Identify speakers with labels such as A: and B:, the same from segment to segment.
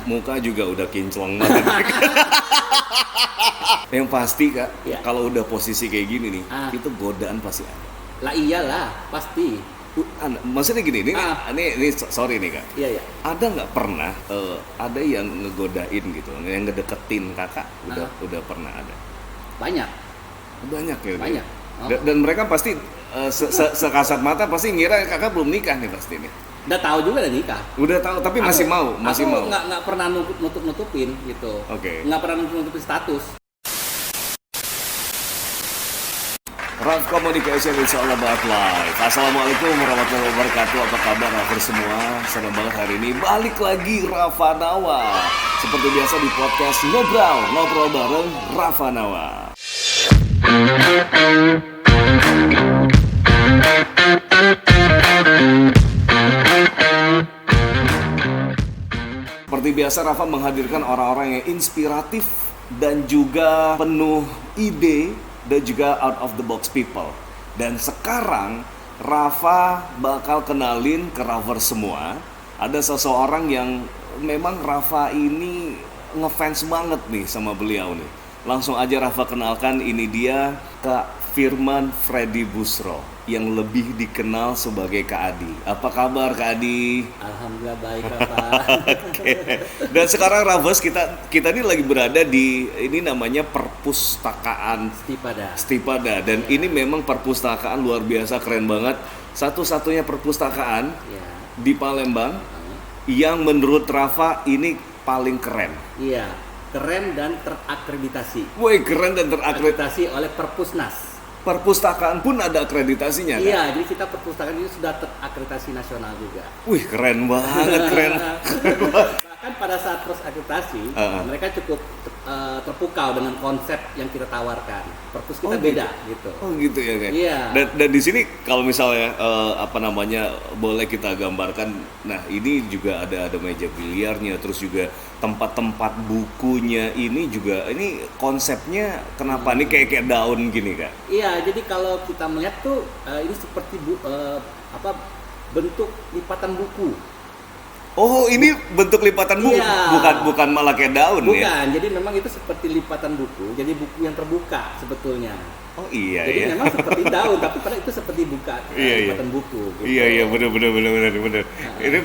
A: Muka juga udah kinclong banget. Yang pasti Kak, kalau udah posisi kayak gini nih, itu godaan pasti ada.
B: Lah iyalah, pasti.
A: Maksudnya gini, ini sorry nih Kak.
B: Iya.
A: Ada nggak pernah ada yang ngegodain gitu, yang ngedeketin Kakak? Udah pernah ada?
B: Banyak
A: Ya.
B: Banyak.
A: Dan mereka pasti sekasat mata pasti ngira Kakak belum nikah nih pasti nih.
B: Udah tahu juga udah nikah.
A: Udah tahu tapi masih mau.
B: Nggak pernah nutupin gitu.
A: Oke.
B: Nggak pernah nutupin status.
A: Raf Communication, it's all about life. Assalamualaikum warahmatullahi wabarakatuh. Apa kabar Rafa semua? Senang banget hari ini balik lagi Rafa Nawa. Seperti biasa di podcast Ngobrol bareng Rafa Nawa. Seperti biasa Rafa menghadirkan orang-orang yang inspiratif dan juga penuh ide dan juga out of the box people. Dan sekarang Rafa bakal kenalin ke Rafa semua. Ada seseorang yang memang Rafa ini ngefans banget nih sama beliau nih. Langsung aja Rafa kenalkan, ini dia Kak Firman Freddy Busro yang lebih dikenal sebagai Kak Adi. Apa kabar Kak Adi?
B: Alhamdulillah baik Rafa.
A: Oke. Dan sekarang Rafas kita ini lagi berada di ini namanya perpustakaan Stipada dan ini memang perpustakaan luar biasa, keren banget. Satu-satunya perpustakaan di Palembang yang menurut Rafa ini paling keren.
B: Iya, keren dan terakreditasi.
A: Woi, keren dan terakreditasi
B: oleh Perpusnas.
A: Perpustakaan pun ada akreditasinya kan?
B: Iya, jadi kita perpustakaan ini sudah terakreditasi nasional juga.
A: Wih, keren banget, keren.
B: Bahkan pada saat proses akreditasi, mereka cukup terpukau dengan konsep yang kita tawarkan. Perpus kita beda gitu.
A: Oh gitu ya kan?
B: Iya.
A: Dan di sini kalau misalnya boleh kita gambarkan, nah ini juga ada meja biliarnya, terus juga tempat-tempat bukunya ini juga, ini konsepnya kenapa nih kayak daun gini Kak?
B: Iya, jadi kalau kita melihat tuh ini seperti bentuk lipatan buku.
A: Oh, ini bentuk lipatan buku, bukan malah kayak daun ya?
B: Bukan, jadi memang itu seperti lipatan buku, jadi buku yang terbuka sebetulnya.
A: Oh iya.
B: Jadi memang seperti daun, tapi pada itu seperti lipatan buku. Gitu.
A: Iya, benar. Ini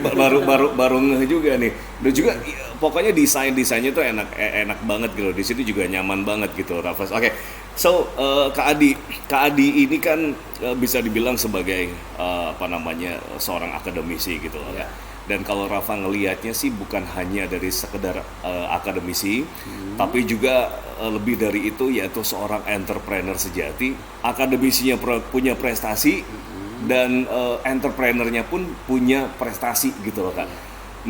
A: baru ngeh juga nih. Dan juga pokoknya desainnya tuh enak banget gitu. Di situ juga nyaman banget gitu, Rafas. Oke. So, Kak Adi ini kan bisa dibilang sebagai seorang akademisi gitu loh. Yeah. Dan kalau Rafa ngelihatnya sih bukan hanya dari sekedar akademisi, tapi juga lebih dari itu, yaitu seorang entrepreneur sejati. Akademisinya punya prestasi dan entrepreneurnya pun punya prestasi gitu loh Kak.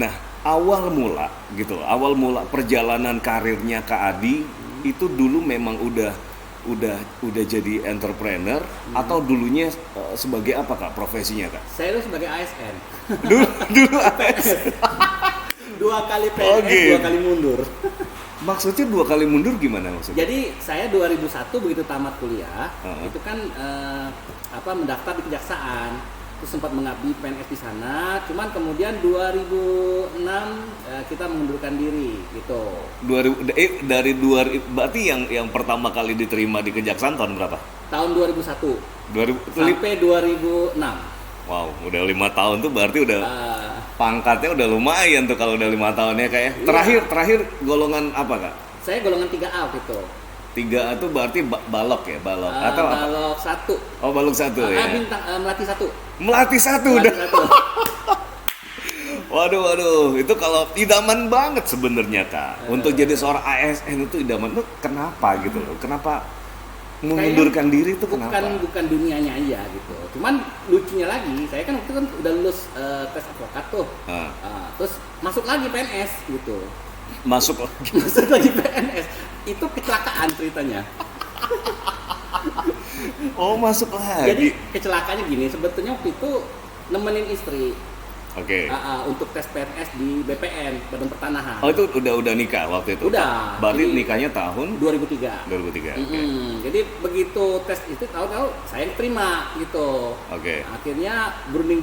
A: Nah, awal mula perjalanan karirnya Kak Adi itu dulu memang udah jadi entrepreneur atau dulunya sebagai apa Kak profesinya Kak?
B: Saya itu sebagai ASN.
A: dulu ASN.
B: 2 kali PNS, 2 kali mundur.
A: Maksudnya 2 kali mundur gimana maksudnya?
B: Jadi saya 2001 begitu tamat kuliah, itu kan mendaftar di Kejaksaan. Terus sempat mengabdi PNS di sana, cuman kemudian 2006 kita mengundurkan diri gitu.
A: Dari 2000 berarti yang pertama kali diterima di Kejaksaan tahun berapa?
B: Tahun 2001. Sampai 2006.
A: Wow, udah 5 tahun tuh berarti udah pangkatnya udah lumayan tuh kalau udah 5 tahun ya Kak ya. Terakhir golongan apa Kak?
B: Saya golongan 3A gitu.
A: 3 itu berarti balok atau apa?
B: Balok 1.
A: Oh, balok 1 ya.
B: Melati 1
A: udah. Waduh, itu kalau idaman banget sebenarnya Kak. Untuk jadi seorang ASN itu idaman tuh kenapa gitu loh? Kenapa mengundurkan diri itu kenapa?
B: Bukan dunianya aja gitu. Cuman lucunya lagi, saya kan waktu itu kan udah lulus tes advokat tuh. Terus masuk lagi PNS gitu. Masuk lagi PNS. Itu kecelakaan ceritanya.
A: Oh, masuk lagi.
B: Jadi kecelakaannya gini, sebetulnya waktu itu nemenin istri.
A: Oke.
B: Untuk tes PNS di BPN, Badan Pertanahan.
A: Oh, itu udah nikah waktu itu?
B: Udah.
A: Berarti nikahnya tahun
B: 2003.
A: 2003. Okay.
B: Jadi begitu tes itu tahu-tahu saya terima gitu.
A: Oke.
B: Akhirnya berunding,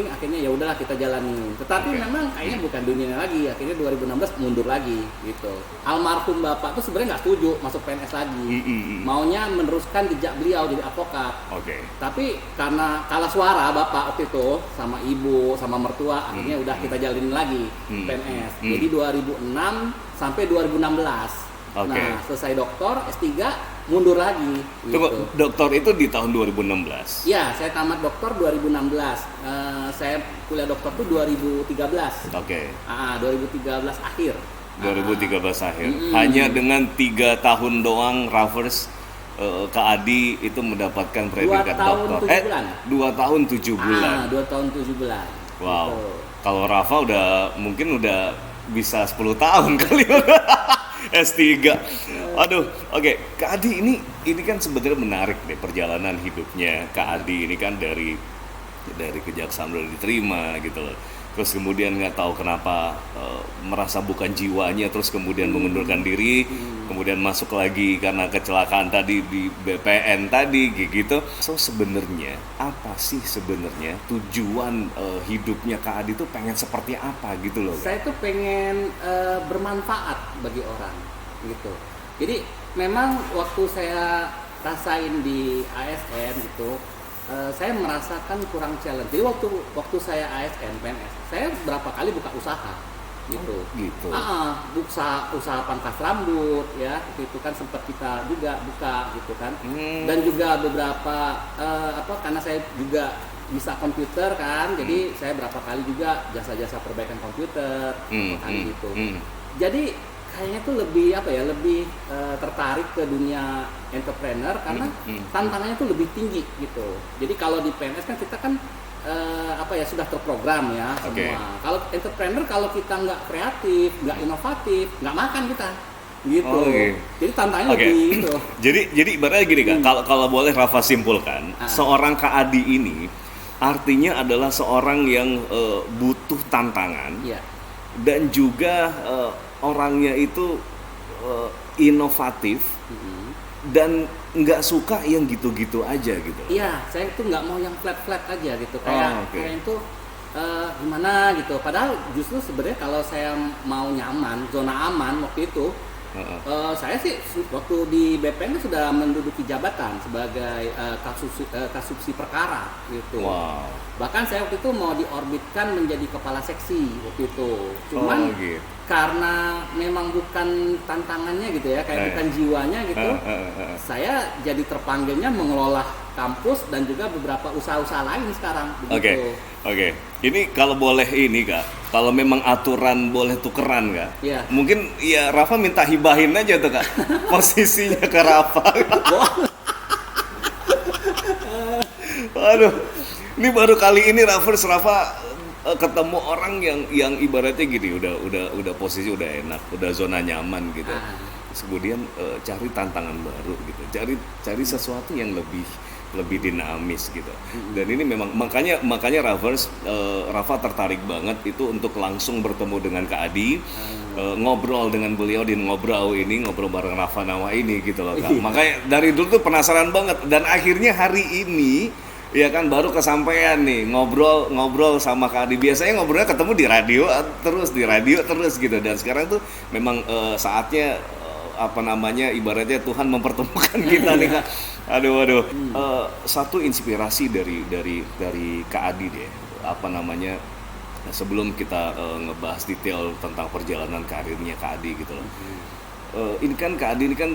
B: akhirnya ya udahlah kita jalani. Tetapi memang kayaknya bukan dunianya lagi. Akhirnya 2016 mundur lagi gitu. Almarhum bapak tuh sebenarnya nggak setuju masuk PNS lagi. Maunya meneruskan jejak beliau jadi advokat.
A: Oke.
B: Tapi karena kalah suara bapak waktu itu sama ibu, sama mertua, akhirnya udah kita jalanin lagi PNS. Jadi 2006 sampai 2016.
A: Okay.
B: Nah, selesai doktor, S3, mundur lagi.
A: Tunggu,
B: gitu.
A: doktor itu di tahun 2016?
B: Ya, saya tamat doktor 2016. Saya kuliah doktor tuh 2013.
A: Oke.
B: 2013 akhir.
A: 2013 akhir. Hanya dengan 3 tahun doang Raffers Kak Adi itu mendapatkan predikat doktor. 2 tahun 7 bulan.
B: 2 tahun 7 bulan.
A: Wow.
B: Gitu.
A: Kalau Rafa mungkin udah bisa 10 tahun kali S3. Aduh, oke. Kak Adi ini kan sebenarnya menarik deh perjalanan hidupnya Kak Adi ini kan dari kejaksaan udah diterima gitu loh. Terus kemudian nggak tahu kenapa merasa bukan jiwanya, terus kemudian mengundurkan diri, kemudian masuk lagi karena kecelakaan tadi di BPN tadi gitu. So sebenarnya apa sih sebenarnya tujuan hidupnya Kak Adi tuh pengen seperti apa gitu loh?
B: Saya tuh pengen bermanfaat bagi orang gitu. Jadi memang waktu saya rasain di ASN gitu, saya merasakan kurang challenge. Jadi waktu saya ASN PNS, saya berapa kali buka usaha gitu.
A: Gitu.
B: Usaha pangkas rambut ya, itu kan sempat kita juga buka gitu kan. Dan juga beberapa karena saya juga bisa komputer kan, jadi saya berapa kali juga jasa-jasa perbaikan komputer kali gitu. Jadi kayaknya tuh lebih tertarik ke dunia entrepreneur karena tantangannya tuh lebih tinggi gitu. Jadi kalau di PNS kan kita kan sudah terprogram ya semua.
A: Okay.
B: Kalau entrepreneur kalau kita nggak kreatif, nggak inovatif, nggak makan kita gitu. Jadi tantangannya lebih itu.
A: Jadi ibaratnya gini Kak, kalau boleh Rafa simpulkan, seorang Kak Adi ini artinya adalah seorang yang butuh tantangan dan juga orangnya itu inovatif dan nggak suka yang gitu-gitu aja gitu.
B: Iya, saya tuh nggak mau yang flat aja gitu. Kayak itu gimana gitu. Padahal justru sebenarnya kalau saya mau nyaman, zona aman waktu itu, saya sih waktu di BPN sudah menduduki jabatan sebagai kasubsi perkara gitu.
A: Wow.
B: Bahkan saya waktu itu mau diorbitkan menjadi kepala seksi waktu itu. Cuman karena memang bukan tantangannya gitu ya, kayak bukan jiwanya gitu, saya jadi terpanggilnya mengelola kampus dan juga beberapa usaha-usaha lain sekarang.
A: Oke. Ini kalau boleh ini Kak, kalau memang aturan boleh tukeran Kak, mungkin ya Rafa minta hibahin aja tuh Kak, posisinya ke Rafa. Aduh, ini baru kali ini Rafa ketemu orang yang ibaratnya gini, udah posisi udah enak, udah zona nyaman gitu. Kemudian cari tantangan baru gitu, cari sesuatu yang lebih dinamis gitu. Dan ini memang makanya Rafa tertarik banget itu untuk langsung bertemu dengan Kak Adi, ngobrol dengan beliau di ngobrol bareng Rafa Nawa ini gitu loh Kak. Makanya dari dulu tuh penasaran banget dan akhirnya hari ini ya kan baru kesampaian nih ngobrol sama Kak Adi. Biasanya ngobrolnya ketemu di radio terus gitu, dan sekarang tuh memang saatnya ibaratnya Tuhan mempertemukan kita nih Kak. Aduh. Satu inspirasi dari Kak Adi deh, sebelum kita ngebahas detail tentang perjalanan karirnya Kak Adi gitu loh. Ini kan Kak Adi ini kan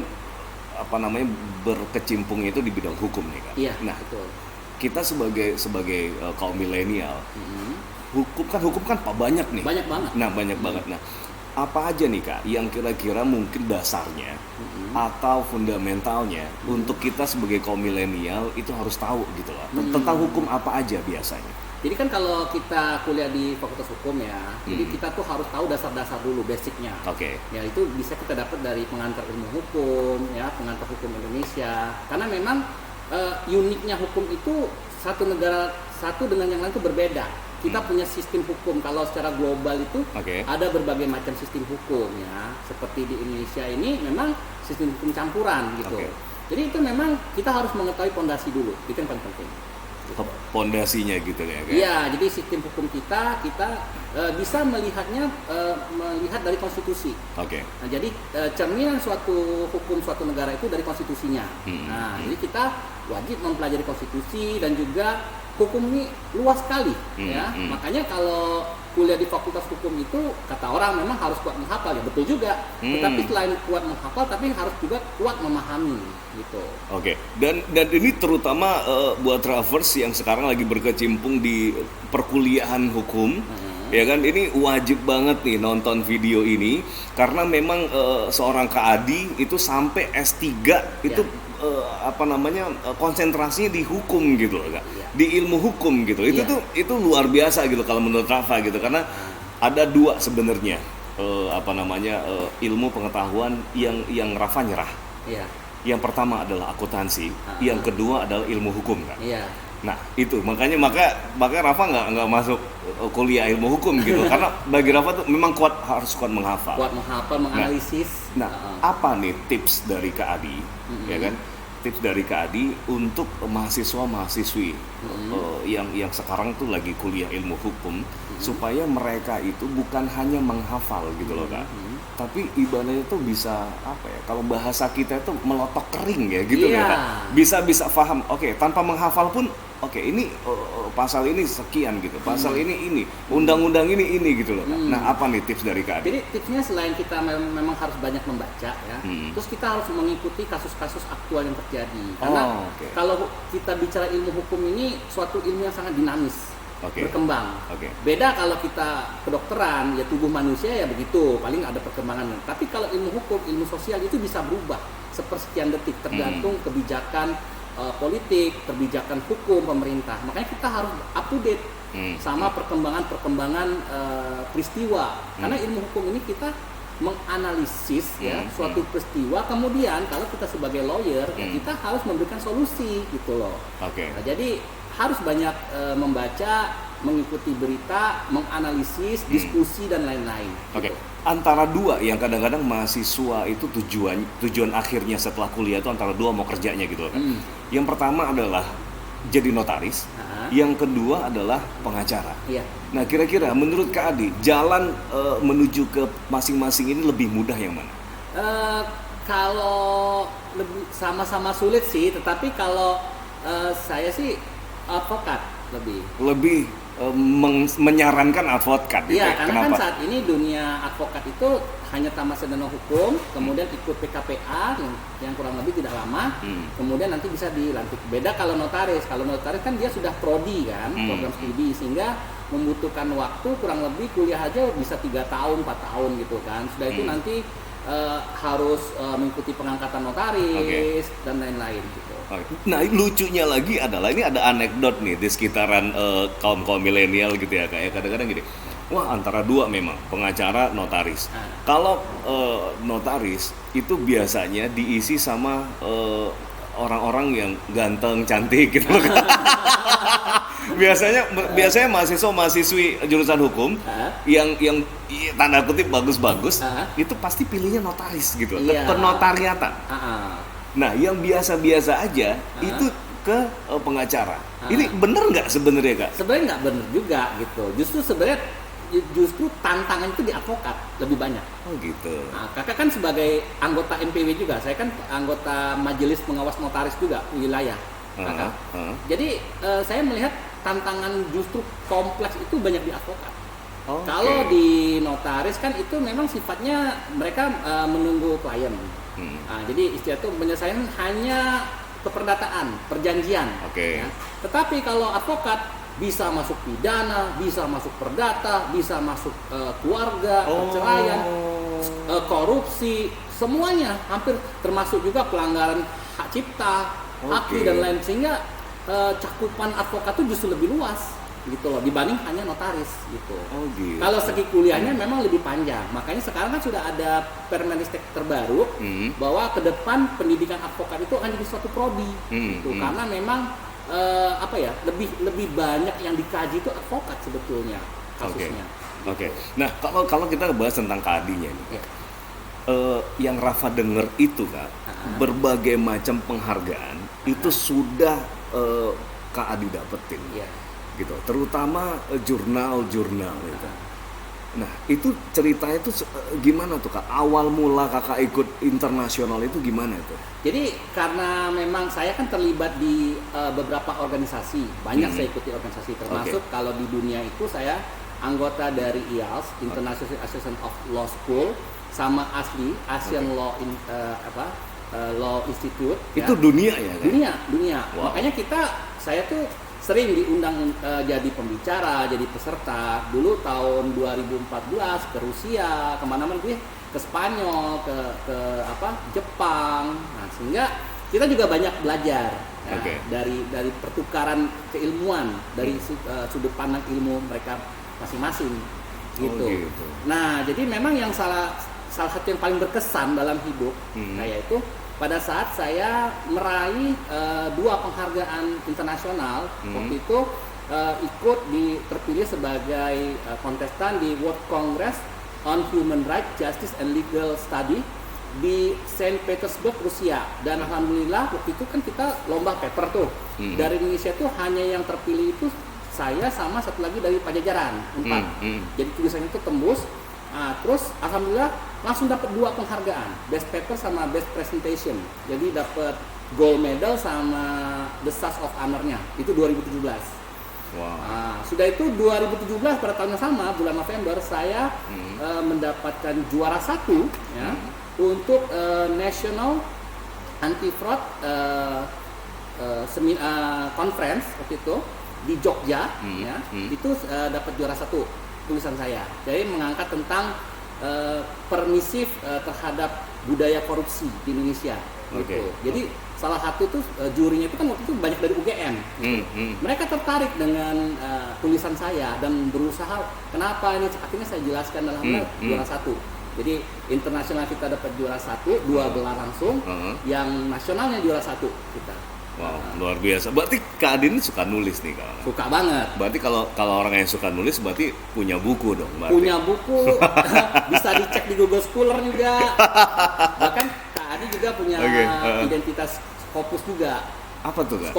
A: berkecimpungnya itu di bidang hukum nih Kak.
B: Iya,
A: nah,
B: betul.
A: Kita sebagai kaum milenial, hukum kan banyak nih.
B: Banyak banget.
A: Banyak banget. Nah, apa aja nih Kak yang kira-kira mungkin dasarnya atau fundamentalnya untuk kita sebagai kaum milenial itu harus tahu gitu loh. Tentang hukum apa aja biasanya?
B: Jadi kan kalau kita kuliah di Fakultas Hukum ya, jadi kita tuh harus tahu dasar-dasar dulu, basicnya. Ya itu bisa kita dapat dari pengantar ilmu hukum, ya pengantar hukum Indonesia. Karena memang uniknya hukum itu satu negara satu dengan yang lain itu berbeda kita punya sistem hukum. Kalau secara global itu ada berbagai macam sistem hukum ya. Seperti di Indonesia ini memang sistem hukum campuran gitu. Jadi itu memang kita harus mengetahui pondasi dulu, itu yang paling penting.
A: Pondasinya gitu ya?
B: Iya, jadi sistem hukum kita bisa melihatnya melihat dari konstitusi. Nah, jadi cerminan suatu hukum suatu negara itu dari konstitusinya. Nah, jadi kita wajib mempelajari konstitusi dan juga hukum ini luas sekali ya. Makanya kalau kuliah di Fakultas Hukum itu kata orang memang harus kuat menghafal ya, betul juga. Tetapi selain kuat menghafal tapi harus juga kuat memahami gitu.
A: Dan ini terutama buat Travers yang sekarang lagi berkecimpung di perkuliahan hukum. Ya kan, ini wajib banget nih nonton video ini karena memang seorang Kak Adi itu sampai S3 itu konsentrasinya di hukum gitu loh, Kak. Di ilmu hukum gitu. Itu luar biasa gitu kalau menurut Rafa gitu, karena ada dua sebenarnya ilmu pengetahuan yang Rafa nyerah. Yang pertama adalah akuntansi, yang kedua adalah ilmu hukum, kan. Nah itu makanya Rafa nggak masuk kuliah ilmu hukum gitu karena bagi Rafa tuh memang harus kuat menghafal,
B: menganalisis.
A: Nah apa nih tips dari Kak Adi, ya kan? Tips dari Kak Adi untuk mahasiswa-mahasiswi yang sekarang tuh lagi kuliah ilmu hukum supaya mereka itu bukan hanya menghafal gitu loh, Kak. Tapi ibaratnya tuh bisa kalau bahasa kita itu melotok kering ya gitu ya, Kak. Bisa paham. Tanpa menghafal pun ini pasal ini sekian gitu. Pasal ini undang-undang ini gitu loh, Kak. Nah, apa nih tips dari Kak Adi?
B: Jadi tipsnya selain kita memang harus banyak membaca ya. Terus kita harus mengikuti kasus-kasus aktual yang terjadi. Karena kalau kita bicara ilmu hukum ini suatu ilmu yang sangat dinamis. Berkembang. Beda kalau kita kedokteran, ya tubuh manusia ya begitu, paling ada perkembangan. Tapi kalau ilmu hukum, ilmu sosial itu bisa berubah sepersekian detik tergantung kebijakan politik, kebijakan hukum pemerintah. Makanya kita harus up to date sama perkembangan peristiwa. Karena ilmu hukum ini kita menganalisis ya suatu peristiwa, kemudian kalau kita sebagai lawyer ya kita harus memberikan solusi gitu loh. Nah, jadi harus banyak membaca, mengikuti berita, menganalisis, diskusi dan lain-lain. Gitu.
A: Antara dua yang kadang-kadang mahasiswa itu tujuan akhirnya setelah kuliah itu antara dua mau kerjanya gitu kan. Yang pertama adalah jadi notaris, yang kedua adalah pengacara. Nah, kira-kira menurut Kak Adi jalan menuju ke masing-masing ini lebih mudah yang mana?
B: Kalau lebih sama-sama sulit sih, tetapi kalau saya sih advokat lebih menyarankan advokat gitu. Iya, karena kan saat ini dunia advokat itu hanya tamat sarjana hukum, kemudian ikut PKPA yang kurang lebih tidak lama, kemudian nanti bisa dilantik. Beda kalau notaris kan dia sudah prodi kan, program studi, sehingga membutuhkan waktu kurang lebih kuliah aja bisa 3 tahun, 4 tahun gitu kan. Sudah itu nanti harus mengikuti pengangkatan notaris dan lain-lain gitu.
A: Nah, lucunya lagi adalah ini ada anekdot nih di sekitaran kaum milenial gitu ya, kayak kadang-kadang gini. Wah, antara dua memang, pengacara, notaris. Kalau notaris itu biasanya diisi sama orang-orang yang ganteng, cantik gitu loh. biasanya mahasiswa-mahasiswi jurusan hukum yang tanda kutip bagus-bagus itu pasti pilihnya notaris gitu, penotariatan. Nah, yang biasa-biasa aja itu ke pengacara. Ini bener nggak sebenarnya, Kak?
B: Sebenarnya nggak bener juga gitu. Justru tantangan itu di advokat lebih banyak.
A: Oh gitu.
B: Nah, Kakak kan sebagai anggota MPW juga, saya kan anggota Majelis Pengawas Notaris juga wilayah. Jadi saya melihat tantangan justru kompleks itu banyak di advokat. Kalau di notaris kan itu memang sifatnya mereka menunggu klien. Nah, jadi istilah itu penyelesaian hanya keperdataan, perjanjian. Ya. Tetapi kalau advokat bisa masuk pidana, bisa masuk perdata, bisa masuk keluarga, perceraian, korupsi, semuanya hampir, termasuk juga pelanggaran hak cipta, haki dan lain, sehingga cakupan advokat itu justru lebih luas gitu loh dibanding hanya notaris gitu. Kalau segi kuliahnya memang lebih panjang. Makanya sekarang kan sudah ada Permendikbud terbaru bahwa ke depan pendidikan advokat itu akan jadi suatu prodi gitu. Karena memang apa ya, lebih banyak yang dikaji itu advokat sebetulnya kasusnya.
A: Oke. Nah, kalau kita bahas tentang KADI-nya nih.
B: Ya.
A: Yang Rafa denger itu Kak, berbagai macam penghargaan itu sudah Kak Adi dapetin.
B: Iya.
A: Gitu. Terutama jurnal-jurnal gitu. Nah, itu ceritanya itu gimana tuh Kak? Awal mula Kakak ikut internasional itu gimana itu?
B: Jadi karena memang saya kan terlibat di beberapa organisasi, banyak saya ikuti organisasi, termasuk kalau di dunia itu saya anggota dari IALS, International Association of Law School, sama ASLI, Asian Law Law Institute.
A: Itu ya. Dunia ya? Kan?
B: Dunia.
A: Wow.
B: Makanya saya tuh sering diundang jadi pembicara, jadi peserta. Dulu tahun 2014 ke Rusia, kemana-mana gue, ke Spanyol, ke Jepang. Nah, sehingga kita juga banyak belajar ya, dari pertukaran keilmuan, dari sudut pandang ilmu mereka masing-masing gitu. Gitu. Nah, jadi memang yang salah satu yang paling berkesan dalam hidup saya itu pada saat saya meraih 2 penghargaan internasional. Waktu itu ikut terpilih sebagai kontestan di World Congress on Human Rights, Justice and Legal Study di Saint Petersburg, Rusia. Dan alhamdulillah waktu itu kan kita lomba paper tuh. Dari Indonesia tuh hanya yang terpilih itu saya sama satu lagi dari Pajajaran, 4. Jadi tulisannya itu tembus. Nah, terus alhamdulillah langsung dapat 2 penghargaan, best paper sama best presentation. Jadi dapat gold medal sama the Sas of Honor-nya. Itu 2017.
A: Wow.
B: Nah, sudah itu 2017 pada tahun yang sama bulan November saya mendapatkan juara 1 ya untuk National Anti-Fraud Conference waktu itu di Jogja ya. Itu dapat juara 1 tulisan saya. Jadi mengangkat tentang permisif terhadap budaya korupsi di Indonesia gitu. Jadi salah satu tuh jurinya itu kan waktu itu banyak dari UGM gitu. Mereka tertarik dengan tulisan saya dan berusaha kenapa ini, akhirnya saya jelaskan dalam juara 1. Jadi internasional kita dapat juara 1, 2 gelar langsung, yang nasionalnya juara 1 kita.
A: Wow, luar biasa. Berarti Kak Adi ini suka nulis nih Kak?
B: Suka banget.
A: Berarti kalau orang yang suka nulis berarti punya buku dong? Berarti.
B: Punya buku, bisa dicek di Google Scholar juga. Bahkan Kak Adi juga punya identitas Scopus juga.
A: Apa tuh Kak?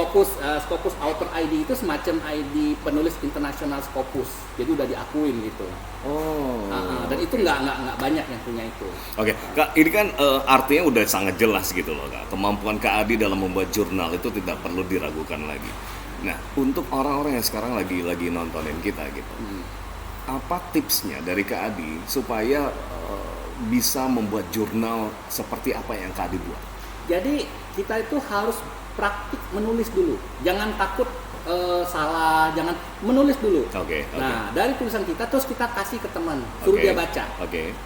B: Scopus Author ID itu semacam ID penulis internasional Scopus. Jadi udah diakuin gitu.
A: Oh.
B: Dan itu nggak banyak yang punya itu.
A: Oke, Kak, ini kan artinya udah sangat jelas gitu loh Kak. Kemampuan Kak Adi dalam membuat jurnal itu tidak perlu diragukan lagi. Nah, untuk orang-orang yang sekarang lagi nontonin kita gitu, apa tipsnya dari Kak Adi supaya bisa membuat jurnal seperti apa yang Kak Adi buat?
B: Jadi kita itu harus praktik menulis dulu, jangan takut salah, jangan menulis dulu. Nah, dari tulisan kita terus kita kasih ke teman, suruh dia baca,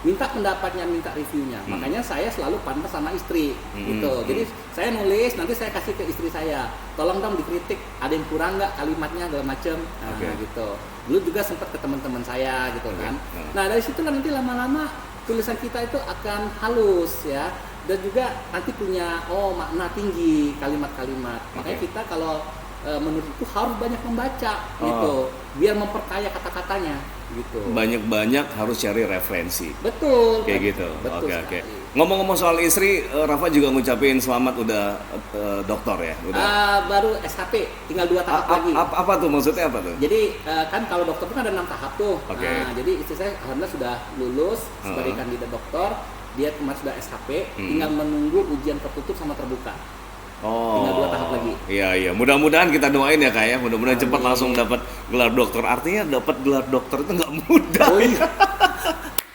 B: minta pendapatnya, minta reviewnya. Makanya saya selalu pantau sama istri, gitu. Jadi saya nulis, nanti saya kasih ke istri saya, tolong dong dikritik, ada yang kurang nggak kalimatnya segala macem, gitu. Dulu juga sempat ke teman-teman saya, gitu kan. Nah, dari situ nanti lama-lama tulisan kita itu akan halus ya. Dan juga nanti punya makna tinggi kalimat-kalimat. Makanya kita kalau menurut itu harus banyak membaca gitu, biar memperkaya kata-katanya gitu. Banyak-banyak harus cari referensi. Betul. Kayak gitu. Oke. Ngomong-ngomong soal istri, Rafa juga ngucapin selamat udah doktor ya. Baru SHP, tinggal 2 tahap lagi. Apa tuh maksudnya apa tuh? Jadi kan kalau dokter kan ada 6 tahap tuh. Nah, jadi istri saya alhamdulillah sudah lulus sebagai kandidat doktor. Dia kemarin sudah SHP, tinggal menunggu ujian tertutup sama terbuka. Tinggal 2 tahap lagi. Iya. Mudah-mudahan kita doain ya Kak ya. Mudah-mudahan cepat langsung dapat gelar dokter. Artinya dapat gelar dokter itu nggak mudah.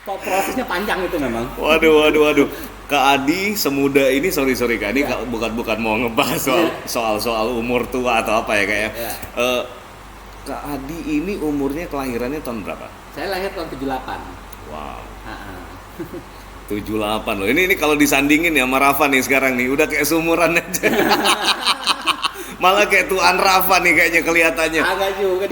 B: Prosesnya panjang itu memang. Waduh. Kak Adi semuda ini, sorry Kak, ini bukan mau ngebahas soal umur tua atau apa ya Kak ya. Kak Adi ini umurnya kelahirannya tahun berapa? Saya lahir tahun 78. Wow. 78 loh. Ini kalau disandingin ya sama Rafa nih sekarang nih, udah kayak seumuran aja. Malah kayak tuan Rafa nih kayaknya kelihatannya. Agak juga.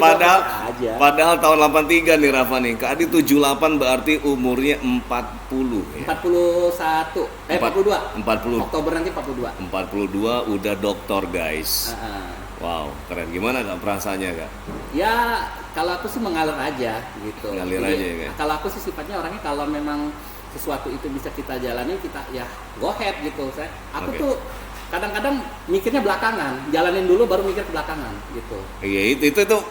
B: Padahal tahun 83 nih Rafa nih. Kak Adi 78 berarti umurnya 40 ya. 41. 42. Oktober nanti 42. 42 udah doktor guys.
A: Wow, keren. Gimana Kak perasaannya Kak?
B: Ya, kalau aku sih mengalir aja gitu.
A: Mengalir
B: Jadi,
A: aja ya Kak?
B: kalau aku sih sifatnya orangnya kalau memang sesuatu itu bisa kita jalani, kita ya go ahead gitu. Aku
A: Oke.
B: tuh kadang-kadang mikirnya belakangan, jalanin dulu baru mikir ke belakangan gitu.
A: Iya, itu tuh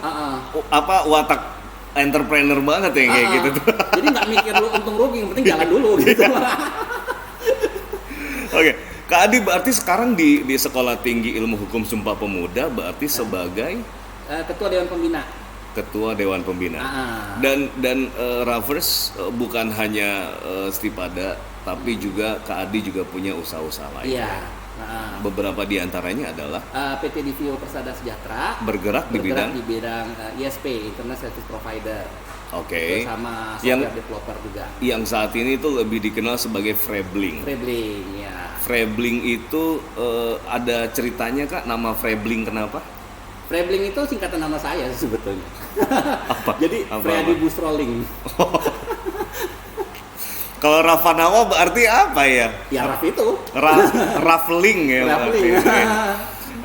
A: apa watak entrepreneur banget ya kayak gitu tuh.
B: Jadi nggak mikir lu untung rugi, yang penting jalan dulu gitu.
A: Oke, Kak Adi berarti sekarang di Sekolah Tinggi Ilmu Hukum Sumpah Pemuda berarti sebagai
B: Ketua Dewan Pembina.
A: Ketua Dewan Pembina. Dan Raffers bukan hanya Stipada, tapi juga Kak Adi juga punya usaha-usaha lain.
B: Iya.
A: Beberapa di antaranya adalah
B: PT Divio Persada Sejahtera
A: bergerak di bidang
B: ISP, Internet Service Provider.
A: Oke.
B: Sama software developer juga.
A: Yang saat ini itu lebih dikenal sebagai Frebling.
B: Frebling, ya.
A: Frebling itu ada ceritanya Kak, nama Frebling kenapa?
B: Frebling itu singkatan nama saya sebetulnya.
A: Apa?
B: Jadi Freddy Busrolling.
A: Kalau Rafanawa berarti apa ya?
B: Ya Raf itu.
A: Raffling ya.
B: Raffling.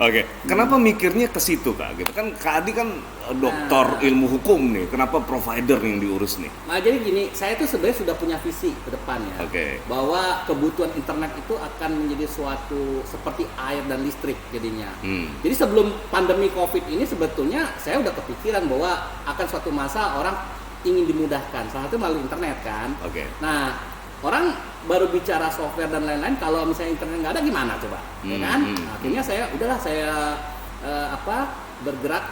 A: Oke. Kenapa mikirnya ke situ Kak? Gitu kan Kak Adi kan doktor ilmu hukum nih. Kenapa provider yang diurus nih?
B: Nah jadi gini, saya tuh sebenarnya sudah punya visi ke depan ya. Bahwa kebutuhan internet itu akan menjadi suatu seperti air dan listrik jadinya. Jadi sebelum pandemi COVID ini sebetulnya saya udah kepikiran bahwa akan suatu masa orang ingin dimudahkan, salah satu melalui internet kan. Nah, orang baru bicara software dan lain-lain, kalau misalnya internet nggak ada gimana coba, ya kan? Akhirnya saya bergerak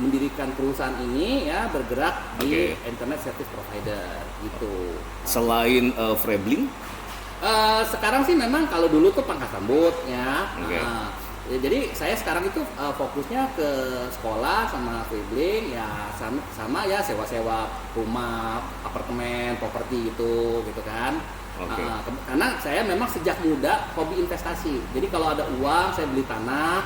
B: mendirikan perusahaan ini ya, bergerak di internet service provider gitu.
A: Selain Frebling?
B: Sekarang sih memang kalau dulu tuh pangkas rambut ya. Ya, jadi saya sekarang itu fokusnya ke sekolah sama Frebling ya, sama ya sewa-sewa rumah, apartemen, properti gitu kan. Karena saya memang sejak muda hobi investasi. Jadi kalau ada uang saya beli tanah,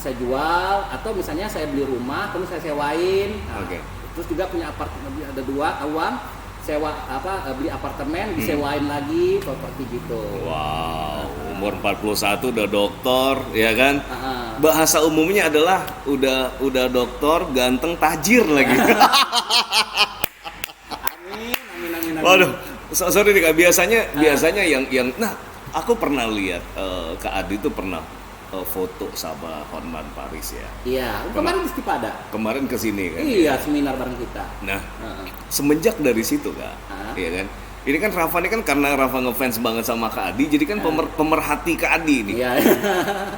B: saya jual, atau misalnya saya beli rumah terus saya sewain. Terus juga punya apartemen, ada dua uang sewa beli apartemen disewain lagi properti gitu.
A: Wow, umur 41 udah doktor ya kan? Bahasa umumnya adalah udah doktor, ganteng, tajir lagi. Amin. Waduh, sorry nih Kak, biasanya yang nah aku pernah lihat Kak Adi itu pernah foto sama Hotman Paris ya.
B: Iya, kemarin di Stipada.
A: Kemarin kesini kan.
B: Iya, seminar bareng kita.
A: Nah, semenjak dari situ Kak, iya kan. Ini kan Rafa ini kan karena Rafa ngefans banget sama Kak Adi, jadi kan pemerhati Kak Adi nih.
B: Iya.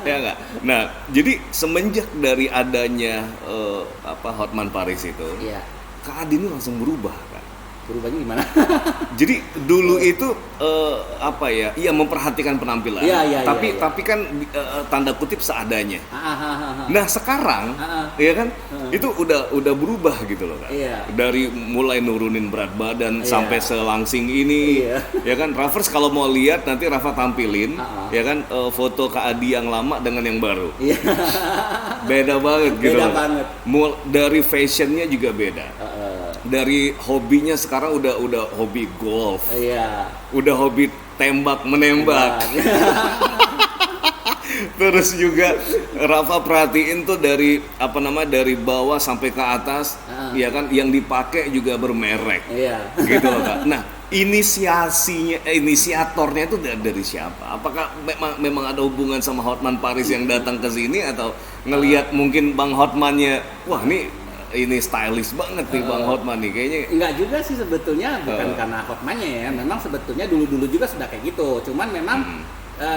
A: Ya nggak. Nah, jadi semenjak dari adanya Hotman Paris itu, Kak Adi ini langsung berubah kan.
B: Berubahnya gimana?
A: Jadi dulu itu iya memperhatikan penampilan. Tapi kan tanda kutip seadanya. Nah sekarang, ya kan, itu udah berubah gitu loh Kak. Dari mulai nurunin berat badan sampai selangsing ini, ya kan. Raffers kalau mau lihat nanti Rafa tampilin, ya kan, foto Kak Adi yang lama dengan yang baru. Beda banget gitu.
B: Beda banget.
A: Dari fashionnya juga beda. Dari hobinya sekarang udah hobi golf. Udah hobi tembak menembak. Terus juga Rafa perhatiin tuh dari dari bawah sampai ke atas, ya kan, yang dipakai juga bermerek. Gitu loh Kak. Nah, inisiatornya itu dari siapa? Apakah memang ada hubungan sama Hotman Paris yang datang ke sini, atau ngelihat mungkin Bang Hotmannya, wah ini stylish banget nih Bang Hotman nih kayaknya.
B: Enggak juga sih sebetulnya, bukan karena Hotmannya ya. Memang sebetulnya dulu juga sudah kayak gitu. Cuman memang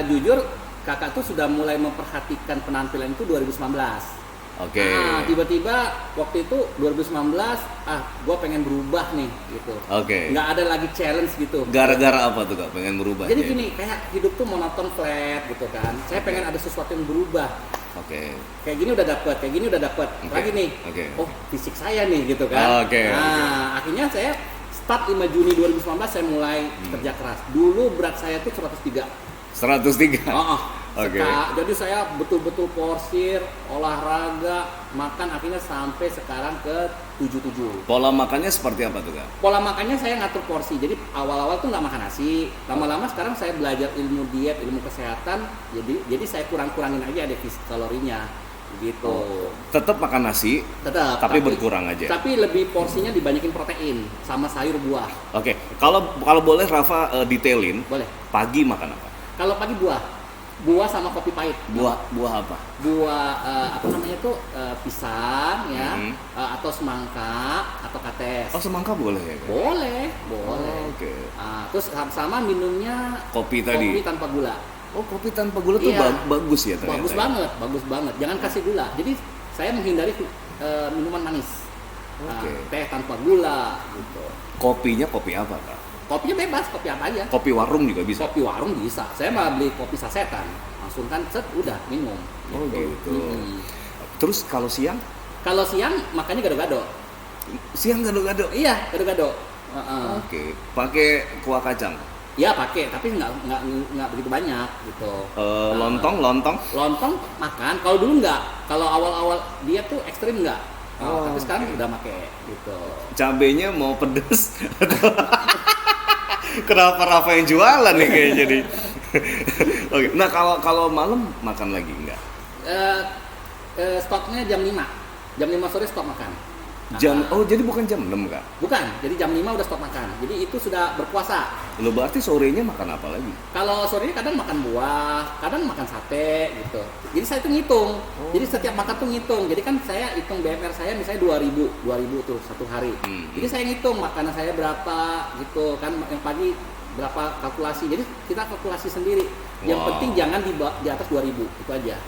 B: jujur kakak tuh sudah mulai memperhatikan penampilan itu 2019. Tiba-tiba waktu itu 2019, gue pengen berubah nih gitu. Nggak ada lagi challenge gitu.
A: Gara-gara apa tuh Kak pengen berubah?
B: Jadi gini, kayak hidup tuh monoton flat gitu kan. Saya pengen ada sesuatu yang berubah. Kayak gini udah dapet, lagi nih. Oh, fisik saya nih gitu kan. Akhirnya saya start 5 Juni 2019 saya mulai kerja keras. Dulu berat saya tuh 103. Jadi saya betul-betul porsir, olahraga, makan, akhirnya sampai sekarang ke 77.
A: Pola makannya seperti apa tuh Kak?
B: Pola makannya saya ngatur porsi. Jadi awal-awal tuh nggak makan nasi. Lama-lama sekarang saya belajar ilmu diet, ilmu kesehatan. Jadi saya kurang-kurangin aja defisit kalorinya. gitu.
A: Tetap makan nasi, tapi berkurang aja.
B: Tapi lebih porsinya dibanyakin protein sama sayur buah.
A: Oke. Kalau boleh Rafa detailin.
B: Boleh.
A: Pagi makan apa?
B: Kalau pagi buah sama kopi pahit.
A: Buah apa?
B: Buah apa namanya tuh pisang ya, atau semangka atau kates.
A: Oh, semangka boleh ya?
B: Boleh.
A: Oke.
B: Terus sama minumnya
A: kopi tadi.
B: Kopi tanpa gula.
A: Oh, kopi tanpa gula tuh bagus ya ternyata.
B: Bagus banget. Jangan kasih gula. Jadi saya menghindari minuman manis. Teh tanpa gula gitu.
A: Kopinya kopi apa, Kak?
B: Kopinya bebas, kopi apa aja.
A: Kopi warung juga bisa?
B: Kopi warung bisa. Saya malah beli kopi sasetan. Langsung kan udah minum.
A: Oh gitu. Terus kalau siang?
B: Kalau siang makannya gado-gado.
A: Siang gado-gado?
B: Iya, gado-gado.
A: Oke. Pakai kuah kacang?
B: Ya pakai, tapi nggak begitu banyak gitu.
A: Lontong?
B: Lontong makan. Kalau dulu nggak. Kalau awal-awal dia tuh ekstrim nggak. Tapi sekarang udah pakai gitu.
A: Cabenya mau pedes? Kenapa Rafa yang jualan nih kayaknya jadi? Oke. Nah kalau malam makan lagi nggak?
B: Stoknya jam 5. Jam 5 sore stok makan.
A: Jadi bukan jam 6 Kak?
B: Bukan, jadi jam 5 udah stok makan. Jadi itu sudah berpuasa.
A: Lo berarti sorenya makan apa lagi?
B: Kalau sorenya kadang makan buah, kadang makan sate gitu. Jadi saya tuh ngitung. Jadi setiap makan tuh ngitung. Jadi kan saya hitung BMR saya misalnya 2000 tuh satu hari. Jadi saya ngitung makanan saya berapa gitu kan, yang pagi berapa kalkulasi. Jadi kita kalkulasi sendiri. Yang penting jangan di atas 2000, itu aja.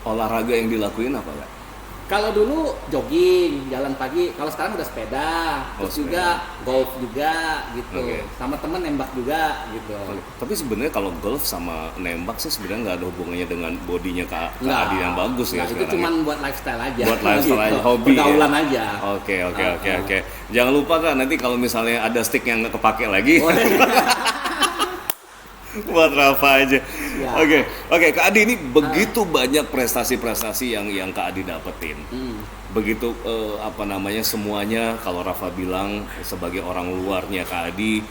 A: Olahraga yang dilakuin apa Kak?
B: Kalau dulu jogging, jalan pagi. Kalau sekarang udah sepeda, terus juga golf juga gitu. Sama temen nembak juga gitu.
A: Tapi sebenarnya kalau golf sama nembak sih sebenarnya nggak ada hubungannya dengan bodinya Kak Adi yang bagus ya sekarang.
B: Itu cuma buat lifestyle aja.
A: Buat lifestyle
B: gitu.
A: aja, hobi.
B: Pergaulan aja.
A: Oke. Jangan lupa Kak, nanti kalau misalnya ada stick yang nggak kepake lagi. Buat Rafa aja. Ya. Oke, Kak Adi ini begitu banyak prestasi-prestasi yang Kak Adi dapetin. Begitu semuanya kalau Rafa bilang sebagai orang luarnya Kak Adi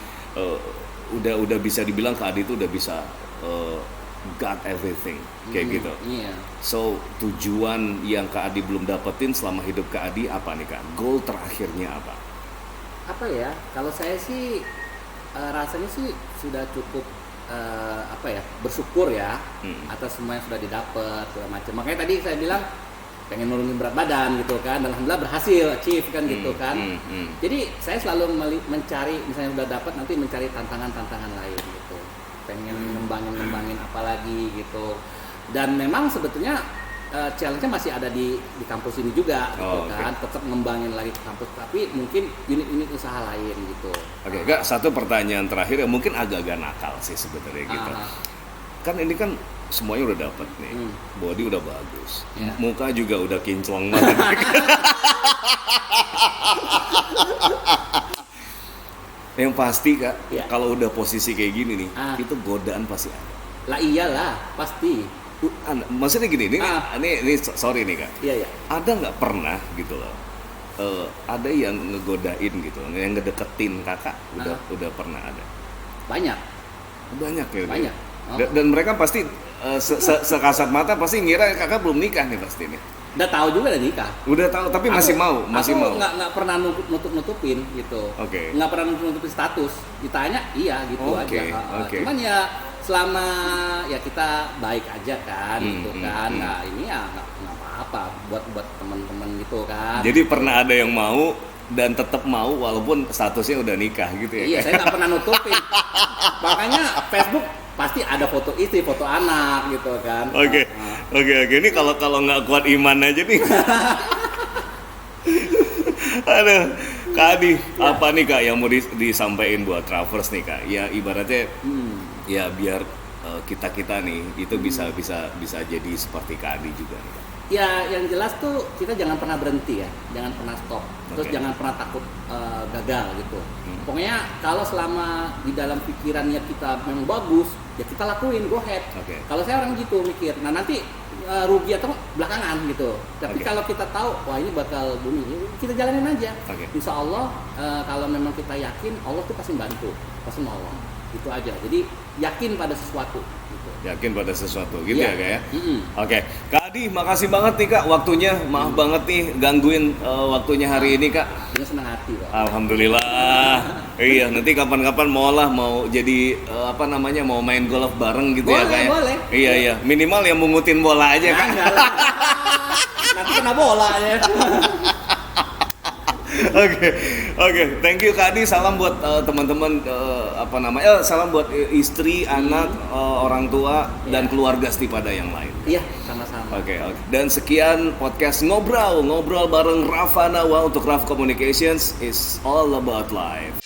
A: udah bisa dibilang Kak Adi itu udah bisa got everything kayak gitu.
B: Yeah.
A: So tujuan yang Kak Adi belum dapetin selama hidup Kak Adi apa nih Kak? Goal terakhirnya apa?
B: Apa ya? Kalau saya sih rasanya sih sudah cukup bersyukur ya atas semua yang sudah didapat segala macam. Makanya tadi saya bilang pengen nurunin berat badan gitu kan, alhamdulillah berhasil achieve kan gitu kan. Jadi saya selalu mencari, misalnya udah dapat nanti mencari tantangan lain gitu, pengen ngembangin apalagi gitu. Dan memang sebetulnya challenge-nya masih ada di kampus ini juga gitu kan, tetap ngembangin lagi ke kampus, tapi mungkin unit-unit usaha lain gitu.
A: Kak, satu pertanyaan terakhir yang mungkin agak-agak nakal sih sebenarnya gitu. Kan ini kan semuanya udah dapet nih, body udah bagus, muka juga udah kinclong banget. Yang pasti Kak, kalau udah posisi kayak gini nih, itu godaan pasti ada.
B: Lah iyalah, pasti.
A: Maksudnya gini, ini sorry nih Kak.
B: Iya.
A: Ada nggak pernah gitu loh, ada yang ngegodain gitu, yang ngedeketin kakak, udah pernah ada?
B: Banyak ya.
A: Banyak. Dan mereka pasti sekasat mata pasti ngira kakak belum nikah nih pasti nih.
B: Udah tahu juga udah nikah.
A: Udah tahu, tapi masih mau.
B: Nggak pernah nutupin gitu. Nggak pernah nutupin status. Ditanya iya gitu aja. Cuman ya selama ya kita baik aja kan gitu kan. Nah ini ya nggak apa-apa buat teman-teman gitu kan.
A: Jadi pernah ada yang mau dan tetap mau walaupun statusnya udah nikah gitu ya?
B: Iya, saya nggak pernah nutupin. Makanya Facebook pasti ada foto istri, foto anak gitu kan.
A: Oke. Ini kalau nggak kuat iman aja nih. Aduh, Kak Adi, apa nih Kak yang mau disampaikan buat Travers nih Kak? Ya ibaratnya ya biar kita nih itu bisa jadi seperti Kak Adi juga nih Kak.
B: Ya yang jelas tuh kita jangan pernah berhenti ya, jangan pernah stop, terus jangan pernah takut gagal gitu. Pokoknya kalau selama di dalam pikirannya kita memang bagus, ya kita lakuin, go ahead. Kalau saya orang gitu mikir, nah nanti rugi atau belakangan gitu. Tapi kalau kita tahu, wah ini bakal booming, kita jalanin aja. Insya Allah kalau memang kita yakin, Allah tuh pasti bantu, pasti nolong. Itu aja. Jadi yakin pada sesuatu. Gitu.
A: Yakin pada sesuatu, gitu ya Kak ya?
B: Oke.
A: Kak Adi, makasih banget nih Kak waktunya. Maaf banget nih gangguin waktunya hari ini Kak.
B: Dia senang hati Pak.
A: Alhamdulillah. Iya, nanti kapan-kapan mau jadi mau main golf bareng gitu ya Kak ya?
B: Boleh.
A: Iya. Minimal yang mungutin bola aja Kak.
B: Nanti kena bola ya.
A: Oke. Thank you Kak Adi. Salam buat teman-teman salam buat istri, anak, orang tua dan keluarga Stipada yang lain.
B: Iya, sama-sama.
A: Oke. Dan sekian podcast ngobrol bareng Rafa Nawa untuk Raf Communications is all about life.